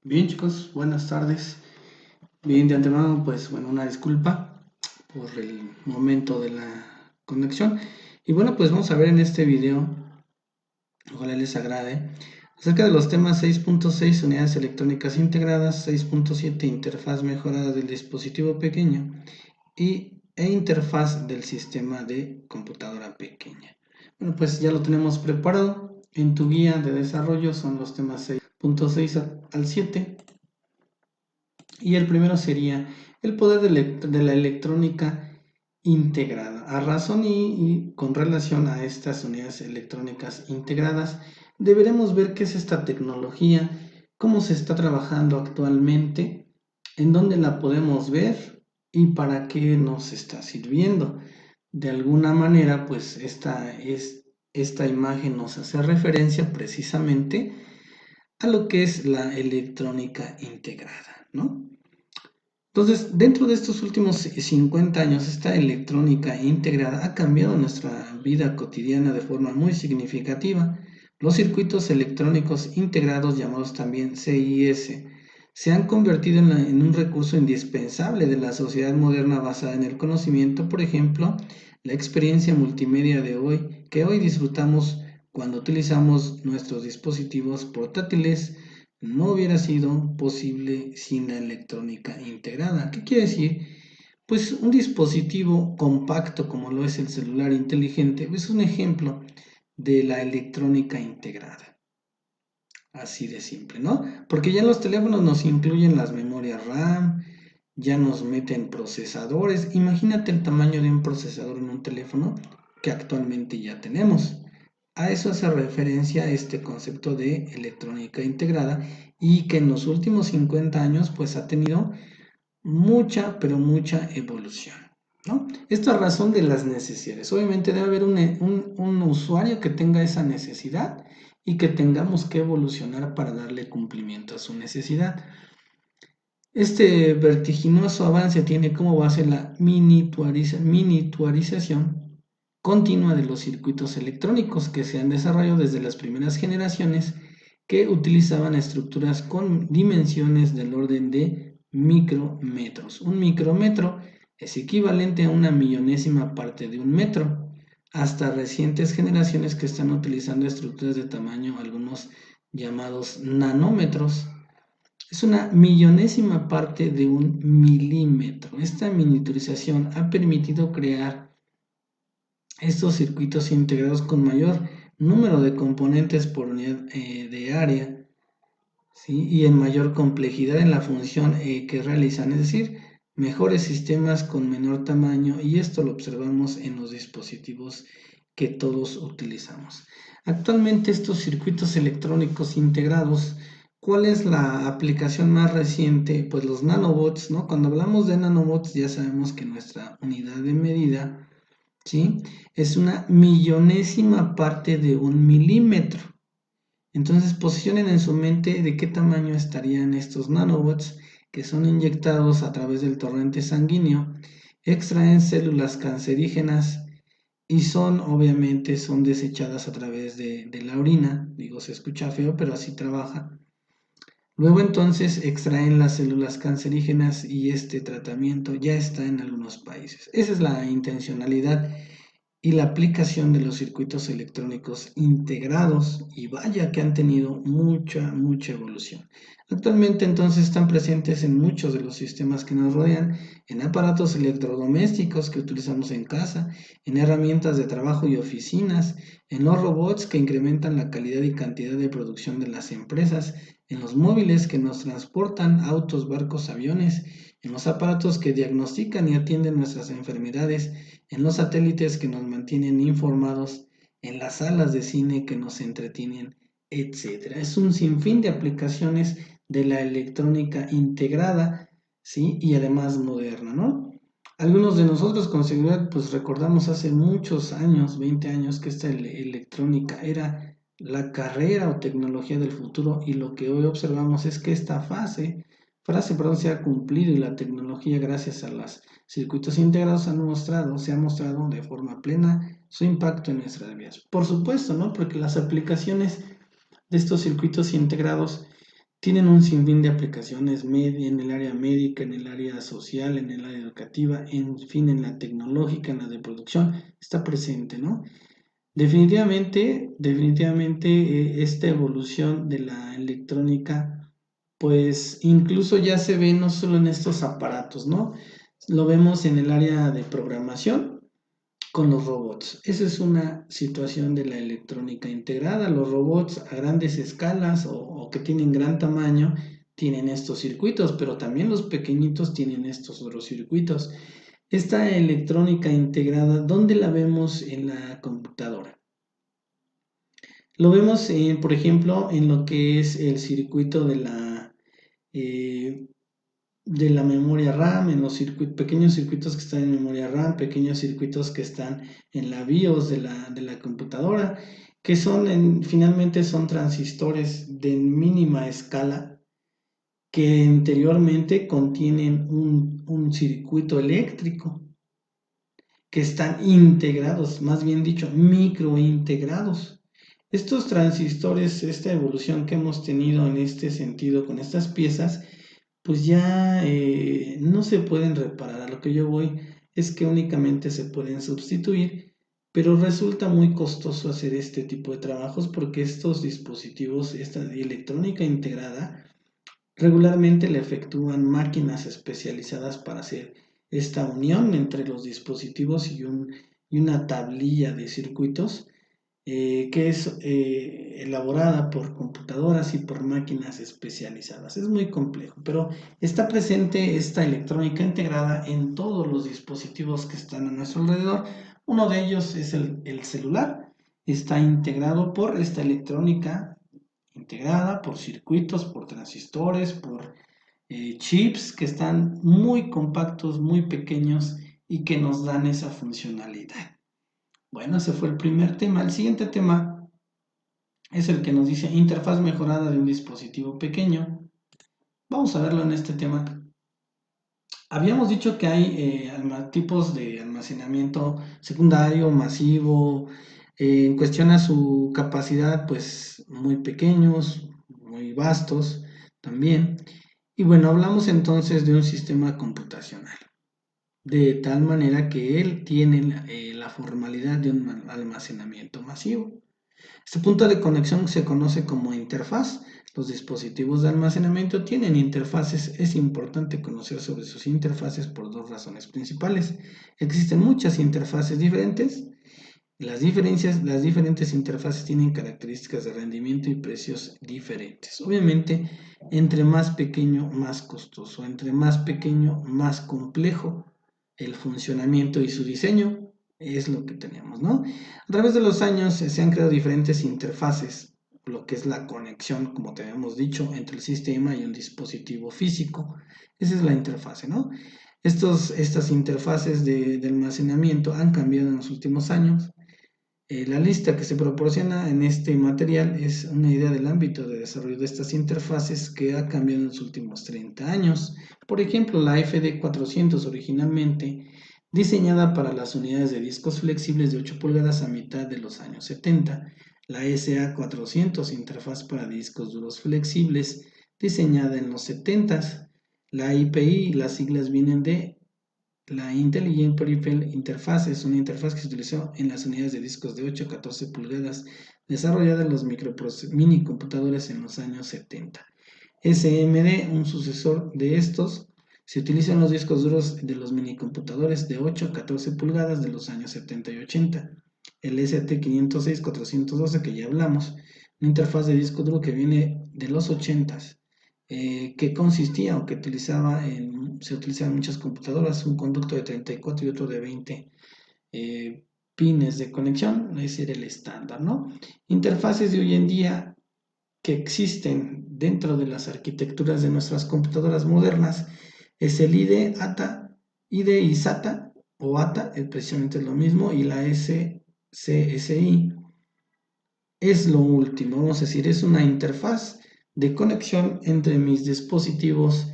Bien chicos, buenas tardes. Bien de antemano, pues bueno, una disculpa por el momento de la conexión. Y bueno, pues vamos a ver en este video, ojalá les agrade, acerca de los temas 6.6 unidades electrónicas integradas, 6.7 interfaz mejorada del dispositivo pequeño e interfaz del sistema de computadora pequeña. Bueno, pues ya lo tenemos preparado. En tu guía de desarrollo son los temas 6.6 al 7. Y el primero sería el poder de la electrónica integrada. A razón y con relación a estas unidades electrónicas integradas, deberemos ver qué es esta tecnología, cómo se está trabajando actualmente, en dónde la podemos ver y para qué nos está sirviendo. De alguna manera, pues esta imagen nos hace referencia precisamente a lo que es la electrónica integrada, ¿no? Entonces, dentro de estos últimos 50 años, esta electrónica integrada ha cambiado nuestra vida cotidiana de forma muy significativa. Los circuitos electrónicos integrados, llamados también CIS, se han convertido en un recurso indispensable de la sociedad moderna basada en el conocimiento. Por ejemplo, la experiencia multimedia de hoy, que hoy disfrutamos cuando utilizamos nuestros dispositivos portátiles, no hubiera sido posible sin la electrónica integrada. ¿Qué quiere decir? Pues un dispositivo compacto como lo es el celular inteligente es un ejemplo de la electrónica integrada. Así de simple, ¿no? Porque ya en los teléfonos nos incluyen las memorias RAM, ya nos meten procesadores. Imagínate el tamaño de un procesador en un teléfono que actualmente ya tenemos. A eso hace referencia este concepto de electrónica integrada y que en los últimos 50 años pues ha tenido mucha, pero mucha evolución, ¿no? Esto a razón de las necesidades. Obviamente debe haber un usuario que tenga esa necesidad y que tengamos que evolucionar para darle cumplimiento a su necesidad. Este vertiginoso avance tiene como base la miniaturización continua de los circuitos electrónicos que se han desarrollado desde las primeras generaciones que utilizaban estructuras con dimensiones del orden de micrómetros. Un micrómetro es equivalente a una millonésima parte de un metro, hasta recientes generaciones que están utilizando estructuras de tamaño, algunos llamados nanómetros. Es una millonésima parte de un milímetro. Esta miniaturización ha permitido crear estos circuitos integrados con mayor número de componentes por unidad de área, ¿sí? Y en mayor complejidad en la función que realizan, es decir, mejores sistemas con menor tamaño, y esto lo observamos en los dispositivos que todos utilizamos. Actualmente estos circuitos electrónicos integrados, ¿cuál es la aplicación más reciente? Pues los nanobots, ¿no? Cuando hablamos de nanobots ya sabemos que nuestra unidad de medida, ¿sí?, es una millonésima parte de un milímetro. Entonces posicionen en su mente de qué tamaño estarían estos nanobots que son inyectados a través del torrente sanguíneo, extraen células cancerígenas y obviamente, son desechadas a través de la orina. Digo, se escucha feo, pero así trabaja. Luego entonces extraen las células cancerígenas y este tratamiento ya está en algunos países. Esa es la intencionalidad y la aplicación de los circuitos electrónicos integrados, y vaya que han tenido mucha evolución. Actualmente entonces están presentes en muchos de los sistemas que nos rodean, en aparatos electrodomésticos que utilizamos en casa, en herramientas de trabajo y oficinas, en los robots que incrementan la calidad y cantidad de producción de las empresas, en los móviles que nos transportan, autos, barcos, aviones, en los aparatos que diagnostican y atienden nuestras enfermedades, en los satélites que nos mantienen informados, en las salas de cine que nos entretienen, etc. Es un sinfín de aplicaciones de la electrónica integrada, ¿sí? Y además moderna, ¿no? Algunos de nosotros con seguridad pues recordamos hace muchos años, 20 años, que esta electrónica era la carrera o tecnología del futuro, y lo que hoy observamos es que esta frase se ha cumplido, y la tecnología, gracias a los circuitos integrados, se ha mostrado de forma plena su impacto en nuestras vidas. Por supuesto, ¿no? Porque las aplicaciones de estos circuitos integrados Tienen un sinfín de aplicaciones en el área médica, en el área social, en el área educativa, en fin, en la tecnológica, en la de producción, está presente, ¿no? Definitivamente esta evolución de la electrónica, pues incluso ya se ve no solo en estos aparatos, ¿no? Lo vemos en el área de programación con los robots. Esa es una situación de la electrónica integrada. Los robots a grandes escalas o que tienen gran tamaño tienen estos circuitos, pero también los pequeñitos tienen estos otros circuitos. Esta electrónica integrada, ¿dónde la vemos en la computadora? Lo vemos, por ejemplo, en lo que es el circuito eh, de la memoria RAM, en los pequeños circuitos que están en memoria RAM, pequeños circuitos que están en la BIOS de la computadora, que finalmente son transistores de mínima escala que anteriormente contienen un circuito eléctrico, que están integrados, más bien dicho, microintegrados. Estos transistores, esta evolución que hemos tenido en este sentido con estas piezas, pues ya no se pueden reparar. A lo que yo voy es que únicamente se pueden sustituir, pero resulta muy costoso hacer este tipo de trabajos porque estos dispositivos, esta electrónica integrada, regularmente le efectúan máquinas especializadas para hacer esta unión entre los dispositivos y una tablilla de circuitos que es elaborada por computadoras y por máquinas especializadas. Es muy complejo, pero está presente esta electrónica integrada en todos los dispositivos que están a nuestro alrededor. Uno de ellos es el celular. Está integrado por esta electrónica integrada, por circuitos, por transistores, por chips que están muy compactos, muy pequeños y que nos dan esa funcionalidad. Bueno, ese fue el primer tema. El siguiente tema es el que nos dice interfaz mejorada de un dispositivo pequeño. Vamos a verlo en este tema. Habíamos dicho que hay tipos de almacenamiento secundario, masivo, en cuestión a su capacidad, pues muy pequeños, muy vastos también. Y bueno, hablamos entonces de un sistema computacional, de tal manera que él tiene la formalidad de un almacenamiento masivo. Este punto de conexión se conoce como interfaz. Los dispositivos de almacenamiento tienen interfaces. Es importante conocer sobre sus interfaces por dos razones principales. Existen muchas interfaces diferentes. Las diferentes interfaces tienen características de rendimiento y precios diferentes. Obviamente, entre más pequeño, más costoso. Entre más pequeño, más complejo el funcionamiento y su diseño es lo que tenemos, ¿no? A través de los años se han creado diferentes interfaces, lo que es la conexión, como te habíamos dicho, entre el sistema y un dispositivo físico. Esa es la interfase, ¿no? Estas interfaces de almacenamiento han cambiado en los últimos años. La lista que se proporciona en este material es una idea del ámbito de desarrollo de estas interfaces que ha cambiado en los últimos 30 años. Por ejemplo, la FD400 originalmente diseñada para las unidades de discos flexibles de 8 pulgadas a mitad de los años 70. La SA400, interfaz para discos duros flexibles, diseñada en los 70. La IPI, las siglas vienen de la Intelligent Peripheral Interface. Es una interfaz que se utilizó en las unidades de discos de 8 a 14 pulgadas desarrollada en los mini computadores en los años 70. SMD, un sucesor de estos, se utiliza en los discos duros de los minicomputadores de 8 a 14 pulgadas de los años 70 y 80. El ST506-412 que ya hablamos, una interfaz de disco duro que viene de los 80, que consistía o que se utilizaba en muchas computadoras, un conducto de 34 y otro de 20 pines de conexión. Ese era el estándar, ¿no? Interfaces de hoy en día que existen dentro de las arquitecturas de nuestras computadoras modernas es el IDE, IDE y SATA, o ATA, es precisamente lo mismo, y la SCSI es lo último, vamos a decir, es una interfaz de conexión entre mis dispositivos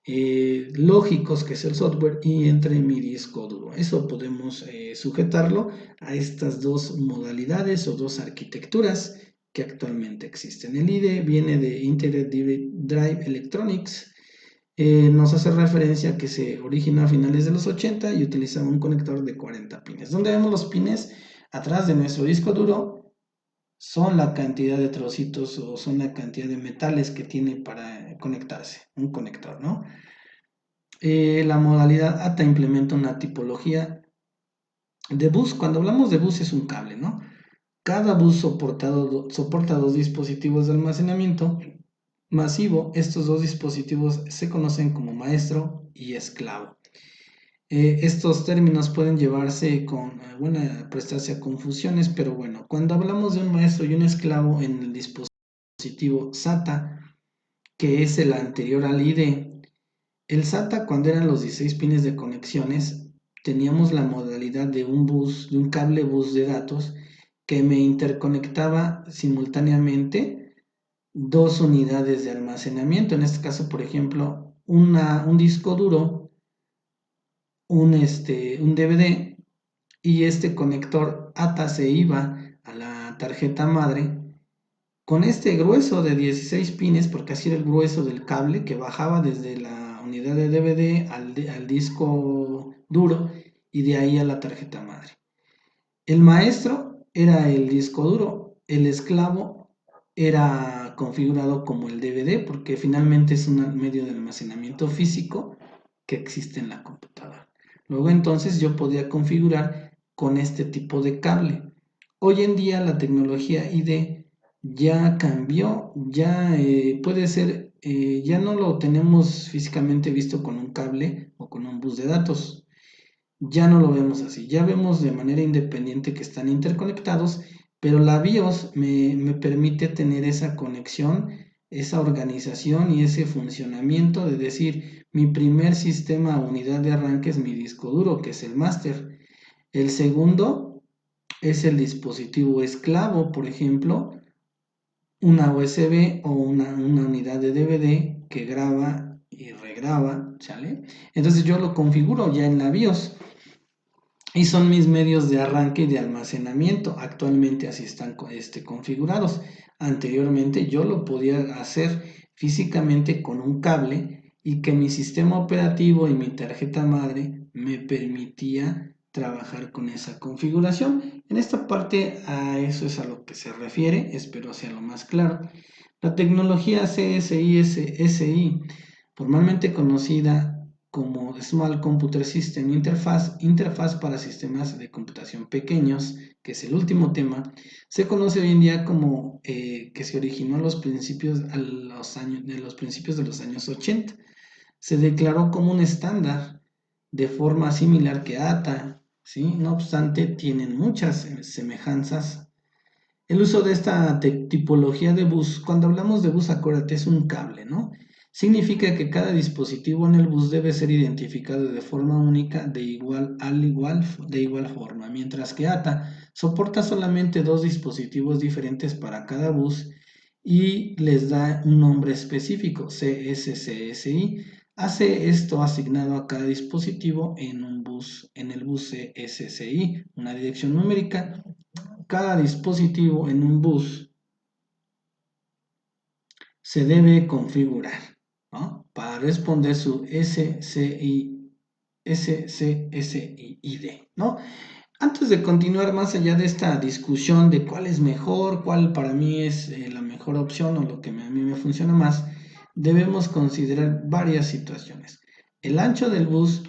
lógicos, que es el software, y entre mi disco duro. Eso podemos sujetarlo a estas dos modalidades o dos arquitecturas que actualmente existen. El IDE viene de Integrated Drive Electronics. Nos hace referencia a que se originó a finales de los 80 y utilizaba un conector de 40 pines. Donde vemos los pines atrás de nuestro disco duro son la cantidad de trocitos o son la cantidad de metales que tiene para conectarse, un conector, ¿no? La modalidad ATA implementa una tipología de bus. Cuando hablamos de bus es un cable, ¿no? Cada bus soporta dos dispositivos de almacenamiento masivo. Estos dos dispositivos se conocen como maestro y esclavo. Estos términos pueden llevarse prestarse a confusiones, pero bueno, cuando hablamos de un maestro y un esclavo en el dispositivo SATA, que es el anterior al IDE, el SATA, cuando eran los 16 pines de conexiones, teníamos la modalidad de un bus, de un cable bus de datos que me interconectaba simultáneamente dos unidades de almacenamiento. En este caso, por ejemplo, un disco duro, un DVD, y este conector ATA se iba a la tarjeta madre con este grueso de 16 pines, porque así era el grueso del cable que bajaba desde la unidad de DVD al disco duro y de ahí a la tarjeta madre. El maestro era el disco duro, el esclavo era configurado como el DVD porque finalmente es un medio de almacenamiento físico que existe en la computadora. Luego entonces yo podía configurar con este tipo de cable. Hoy en día la tecnología ID ya cambió, ya puede ser, ya no lo tenemos físicamente visto con un cable o con un bus de datos. Ya no lo vemos así, ya vemos de manera independiente que están interconectados, pero la BIOS me permite tener esa conexión, esa organización y ese funcionamiento de decir, mi primer sistema unidad de arranque es mi disco duro, que es el máster. El segundo es el dispositivo esclavo, por ejemplo, una USB o una unidad de DVD que graba y regraba, ¿sale? Entonces yo lo configuro ya en la BIOS. Y son mis medios de arranque y de almacenamiento. Actualmente así están configurados. Anteriormente yo lo podía hacer físicamente con un cable y que mi sistema operativo y mi tarjeta madre me permitía trabajar con esa configuración. En esta parte a eso es a lo que se refiere, espero sea lo más claro. La tecnología CSI, formalmente conocida como Small Computer System interfaz para sistemas de computación pequeños, que es el último tema, se conoce hoy en día como que se originó a los principios de los años 80. Se declaró como un estándar de forma similar que ATA, ¿sí? No obstante, tienen muchas semejanzas. El uso de esta tipología de bus, cuando hablamos de bus, acuérdate, es un cable, ¿no? Significa que cada dispositivo en el bus debe ser identificado de forma única de igual forma, mientras que ATA soporta solamente dos dispositivos diferentes para cada bus y les da un nombre específico, CSCSI. Hace esto asignado a cada dispositivo en el bus CSCI, una dirección numérica. Cada dispositivo en un bus se debe configurar, ¿no? Para responder su SCSID, ¿no? Antes de continuar más allá de esta discusión de cuál es mejor, cuál para mí es la mejor opción o lo que a mí me funciona más, debemos considerar varias situaciones. El ancho del bus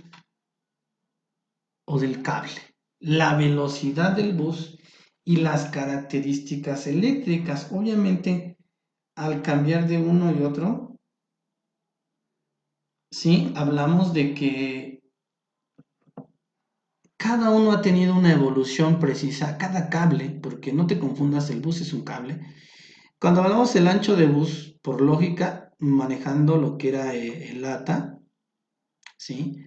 o del cable, la velocidad del bus y las características eléctricas. Obviamente, al cambiar de uno y otro, sí, hablamos de que cada uno ha tenido una evolución precisa, cada cable, porque no te confundas, el bus es un cable. Cuando hablamos del ancho de bus, por lógica, manejando lo que era el ATA, ¿sí?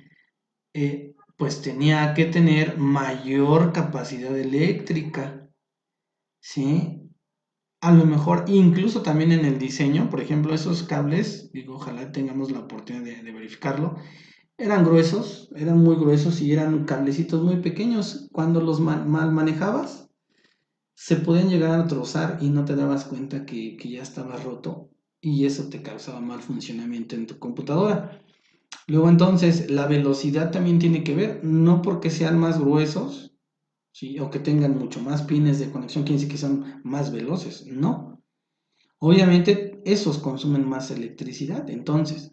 Pues tenía que tener mayor capacidad eléctrica, ¿sí? A lo mejor incluso también en el diseño, por ejemplo, esos cables, digo, ojalá tengamos la oportunidad de verificarlo, eran gruesos, eran muy gruesos y eran cablecitos muy pequeños. Cuando los mal manejabas, se podían llegar a trozar y no te dabas cuenta que ya estaba roto y eso te causaba mal funcionamiento en tu computadora. Luego entonces la velocidad también tiene que ver, no porque sean más gruesos, ¿sí? O que tengan mucho más pines de conexión, quiere decir que son más veloces, no. Obviamente esos consumen más electricidad, entonces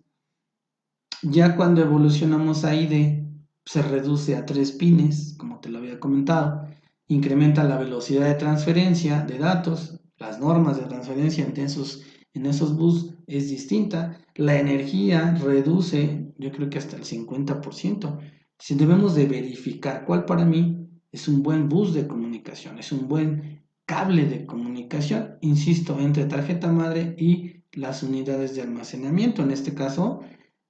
ya cuando evolucionamos a ID se reduce a 3 pines, como te lo había comentado, incrementa la velocidad de transferencia de datos, las normas de transferencia en esos bus es distinta, la energía reduce, yo creo que hasta el 50%. Si debemos de verificar cuál para mí es un buen bus de comunicación, es un buen cable de comunicación, insisto, entre tarjeta madre y las unidades de almacenamiento, en este caso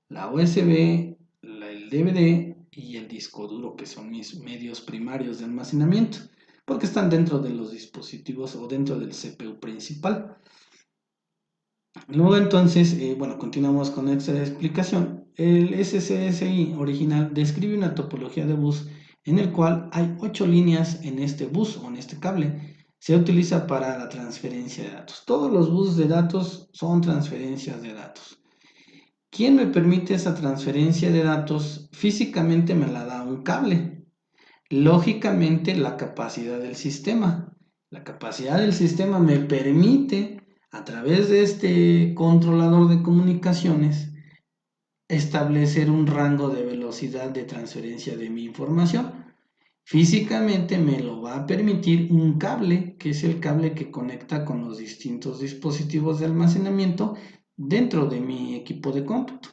la USB, el DVD y el disco duro, que son mis medios primarios de almacenamiento, porque están dentro de los dispositivos o dentro del CPU principal. Luego entonces, bueno, continuamos con esta explicación. El SCSI original describe una topología de bus en el cual hay 8 líneas en este bus o en este cable. Se utiliza para la transferencia de datos. Todos los buses de datos son transferencias de datos. ¿Quién me permite esa transferencia de datos? Físicamente me la da un cable. Lógicamente la capacidad del sistema. La capacidad del sistema me permite, a través de este controlador de comunicaciones, establecer un rango de velocidad de transferencia de mi información. Físicamente me lo va a permitir un cable, que es el cable que conecta con los distintos dispositivos de almacenamiento dentro de mi equipo de cómputo.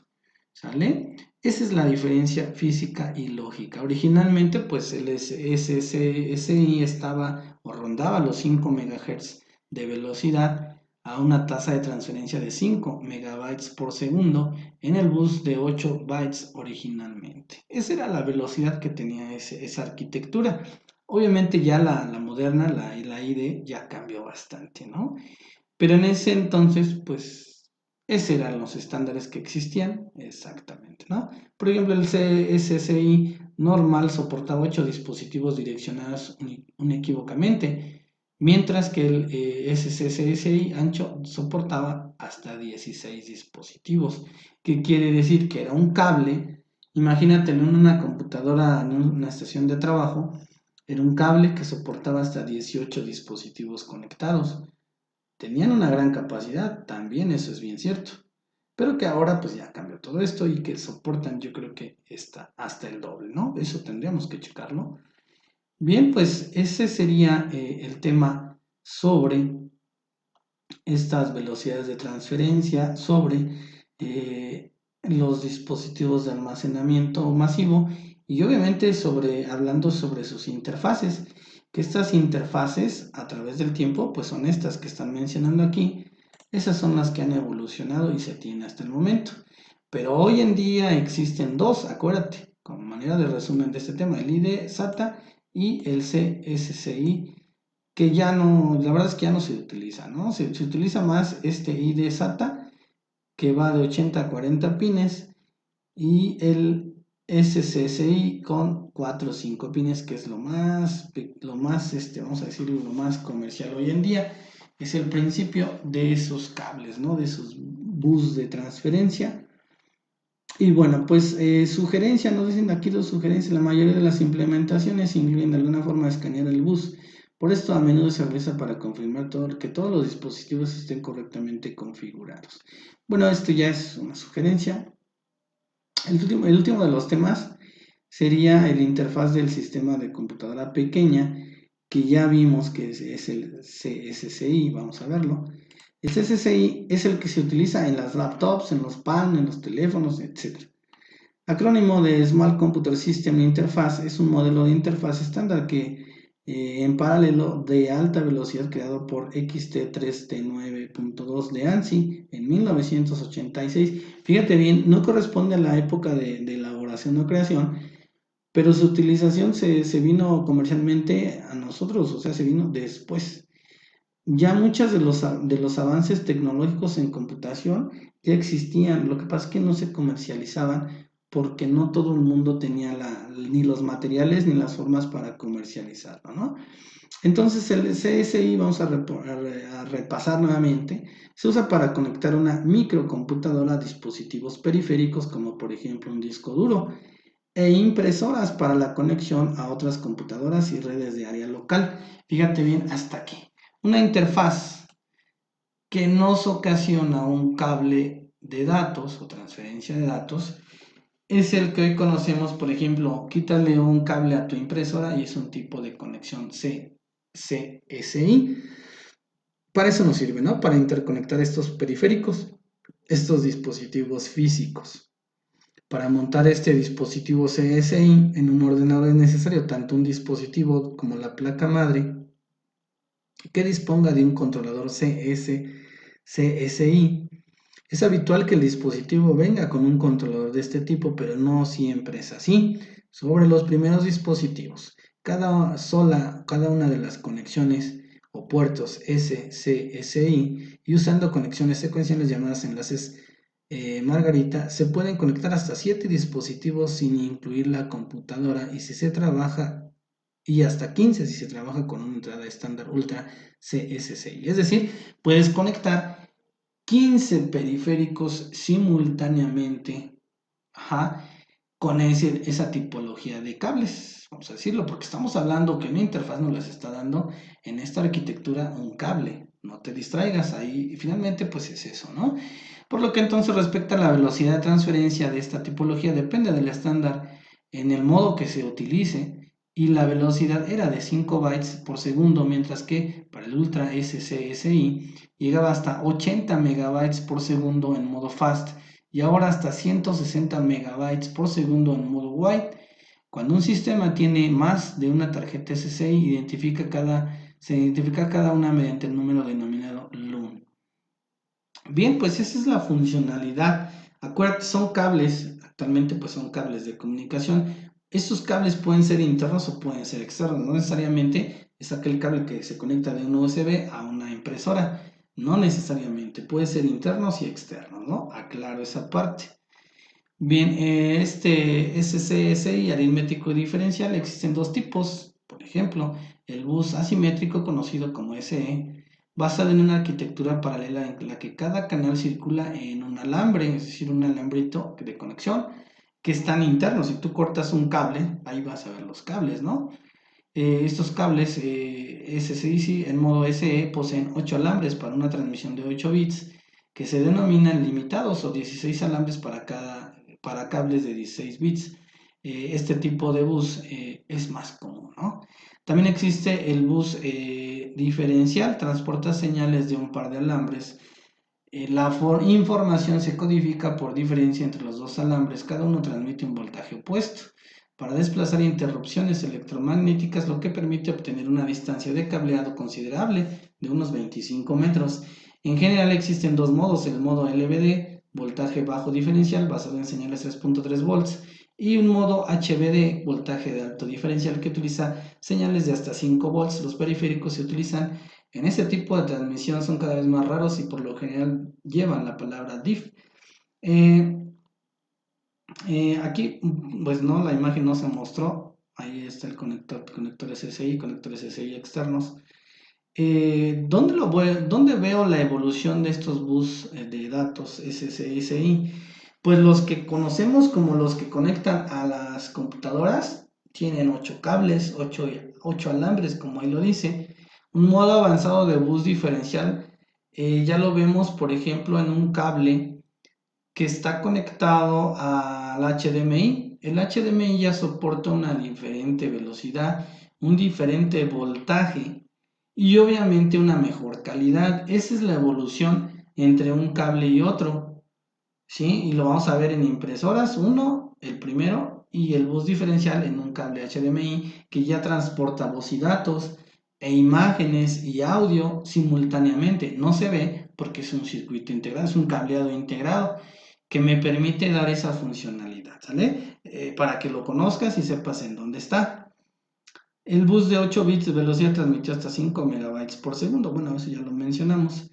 ¿Sale? Esa es la diferencia física y lógica. Originalmente, pues el SSI estaba o rondaba los 5 MHz de velocidad a una tasa de transferencia de 5 megabytes por segundo en el bus de 8 bytes originalmente. Esa era la velocidad que tenía esa arquitectura. Obviamente ya la moderna, la ID, ya cambió bastante, ¿no? Pero en ese entonces, pues, esos eran los estándares que existían, exactamente, ¿no? Por ejemplo, el SSI normal soportaba 8 dispositivos direccionados unequívocamente, mientras que el SSI ancho soportaba hasta 16 dispositivos, que quiere decir que era un cable, imagínate en una computadora, en una estación de trabajo, era un cable que soportaba hasta 18 dispositivos conectados. Tenían una gran capacidad, también eso es bien cierto, pero que ahora pues ya cambió todo esto y que soportan yo creo que está hasta el doble, ¿no? Eso tendríamos que checarlo. Bien, pues ese sería el tema sobre estas velocidades de transferencia, sobre los dispositivos de almacenamiento masivo y obviamente hablando sobre sus interfaces, que estas interfaces a través del tiempo pues son estas que están mencionando aquí, esas son las que han evolucionado y se tienen hasta el momento, pero hoy en día existen dos, acuérdate, como manera de resumen de este tema, el ID SATA y el CSCI, que ya no, la verdad es que ya no se utiliza, ¿no? Se utiliza más este ID SATA, que va de 80 a 40 pines, y el SCSI con 4 o 5 pines, que es vamos a decirlo, lo más comercial hoy en día. Es el principio de esos cables, ¿no? De esos bus de transferencia. Y bueno, pues sugerencia, nos dicen aquí dos sugerencias, la mayoría de las implementaciones incluyen de alguna forma escanear el bus. Por esto a menudo se realiza para confirmar que todos los dispositivos estén correctamente configurados. Bueno, esto ya es una sugerencia. El último de los temas sería el interfaz del sistema de computadora pequeña, que ya vimos que es el CSCI, vamos a verlo. El CSCI es el que se utiliza en las laptops, en los PAN, en los teléfonos, etc. Acrónimo de Small Computer System Interface, es un modelo de interfaz estándar que en paralelo de alta velocidad creado por XT3T9.2 de ANSI en 1986. Fíjate bien, no corresponde a la época de elaboración o creación, pero su utilización se vino comercialmente a nosotros, o sea, se vino después. Ya muchos de los avances tecnológicos en computación ya existían, lo que pasa es que no se comercializaban porque no todo el mundo tenía ni los materiales ni las formas para comercializarlo, ¿no? Entonces el CSI, vamos a repasar nuevamente, se usa para conectar una microcomputadora a dispositivos periféricos como por ejemplo un disco duro e impresoras para la conexión a otras computadoras y redes de área local. Fíjate bien hasta aquí. Una interfaz que nos ocasiona un cable de datos o transferencia de datos es el que hoy conocemos, por ejemplo, quítale un cable a tu impresora y es un tipo de conexión CSI. Para eso nos sirve, ¿no? Para interconectar estos periféricos, estos dispositivos físicos. Para montar este dispositivo CSI en un ordenador es necesario tanto un dispositivo como la placa madre que disponga de un controlador CSI. Es habitual que el dispositivo venga con un controlador de este tipo, pero no siempre es así. Sobre los primeros dispositivos, cada una de las conexiones o puertos SCSI y usando conexiones secuenciales llamadas enlaces Margarita, se pueden conectar hasta 7 dispositivos sin incluir la computadora y hasta 15 si se trabaja con una entrada estándar Ultra CSI. Es decir, puedes conectar 15 periféricos simultáneamente, con esa tipología de cables, vamos a decirlo, porque estamos hablando que una interfaz nos les está dando en esta arquitectura un cable, no te distraigas ahí, y finalmente pues es eso, ¿no? Por lo que entonces respecta a la velocidad de transferencia de esta tipología depende del estándar en el modo que se utilice y la velocidad era de 5 bytes por segundo, mientras que para el Ultra SCSI llegaba hasta 80 megabytes por segundo en modo fast y ahora hasta 160 megabytes por segundo en modo wide. Cuando un sistema tiene más de una tarjeta SSI, se identifica cada una mediante el número denominado LUN. Bien, pues esa es la funcionalidad. Acuérdate, son cables, actualmente pues son cables de comunicación. Estos cables pueden ser internos o pueden ser externos, no necesariamente es aquel cable que se conecta de un USB a una impresora, no necesariamente, puede ser internos y externos, ¿no? Aclaro esa parte. Bien, este SCSI aritmético diferencial existen dos tipos, por ejemplo, el bus asimétrico conocido como SE, basado en una arquitectura paralela en la que cada canal circula en un alambre, es decir, un alambrito de conexión, que están internos. Si tú cortas un cable, ahí vas a ver los cables, ¿no? Estos cables SCI en modo SE poseen 8 alambres para una transmisión de 8 bits que se denominan limitados o 16 alambres para cables de 16 bits. Este tipo de bus es más común, ¿no? También existe el bus diferencial, transporta señales de un par de alambres. La información se codifica por diferencia entre los dos alambres, cada uno transmite un voltaje opuesto para desplazar interrupciones electromagnéticas, lo que permite obtener una distancia de cableado considerable de unos 25 metros. En general existen dos modos, el modo LVD, voltaje bajo diferencial basado en señales 3.3 volts, y un modo HVD, voltaje de alto diferencial, que utiliza señales de hasta 5 volts. Los periféricos se utilizan en este tipo de transmisión son cada vez más raros y por lo general llevan la palabra diff. Aquí, pues no, la imagen no se mostró. Ahí está el conector SSI, conectores SSI externos. ¿Dónde veo la evolución de estos bus de datos SSI? Pues los que conocemos como los que conectan a las computadoras tienen 8 cables, 8 alambres, como ahí lo dice. Un modo avanzado de bus diferencial, ya lo vemos, por ejemplo, en un cable que está conectado al HDMI. El HDMI ya soporta una diferente velocidad, un diferente voltaje y obviamente una mejor calidad. Esa es la evolución entre un cable y otro, ¿sí? Y lo vamos a ver en impresoras, el primero, y el bus diferencial en un cable HDMI que ya transporta voz y datos e imágenes y audio simultáneamente. No se ve porque es un circuito integrado, es un cableado integrado que me permite dar esa funcionalidad, ¿sale? Para que lo conozcas y sepas en dónde está. El bus de 8 bits de velocidad transmitió hasta 5 megabytes por segundo. Bueno, eso ya lo mencionamos.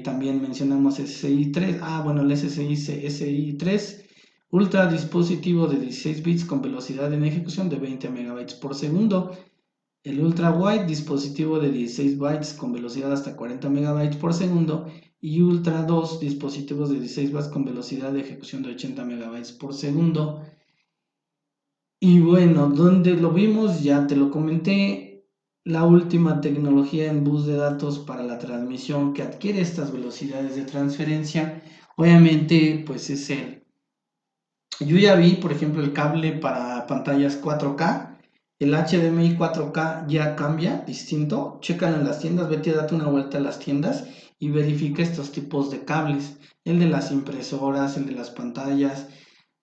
También mencionamos SSI 3. Bueno, el SSI 3 Ultra, dispositivo de 16 bits con velocidad en ejecución de 20 megabytes por segundo. El Ultra Wide, dispositivo de 16 bytes con velocidad hasta 40 megabytes por segundo. Y Ultra 2, dispositivos de 16 bytes con velocidad de ejecución de 80 megabytes por segundo. Y bueno, donde lo vimos, ya te lo comenté, la última tecnología en bus de datos para la transmisión que adquiere estas velocidades de transferencia, obviamente, pues es yo ya vi, por ejemplo, el cable para pantallas 4K, el HDMI 4K ya cambia, distinto. Chécalo en las tiendas, vete a date una vuelta a las tiendas y verifica estos tipos de cables. El de las impresoras, el de las pantallas,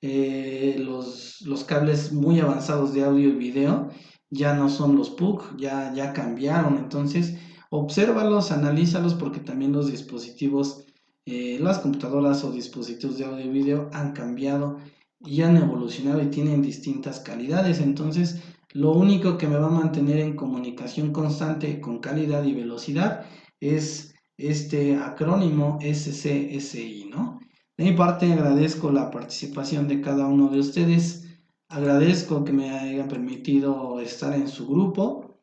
los cables muy avanzados de audio y video ya no son los PUC, ya cambiaron. Entonces, obsérvalos, analízalos porque también los dispositivos, las computadoras o dispositivos de audio y video han cambiado y han evolucionado y tienen distintas calidades. Entonces, lo único que me va a mantener en comunicación constante con calidad y velocidad es este acrónimo SCSI, ¿no? De mi parte agradezco la participación de cada uno de ustedes, agradezco que me hayan permitido estar en su grupo.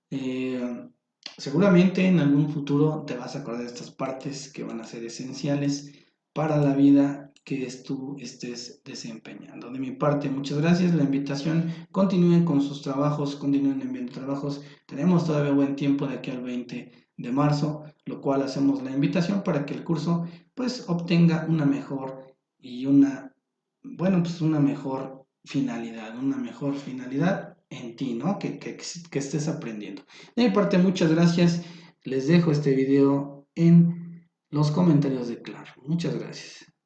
Eh, Seguramente en algún futuro te vas a acordar de estas partes que van a ser esenciales para la vida que tú estés desempeñando. De mi parte, muchas gracias. La invitación, continúen con sus trabajos, continúen enviando trabajos. Tenemos todavía buen tiempo de aquí al 20 de marzo, lo cual hacemos la invitación para que el curso pues obtenga una mejor y una mejor finalidad en ti, ¿no? Que estés aprendiendo. De mi parte, muchas gracias. Les dejo este video en los comentarios de Claro. Muchas gracias.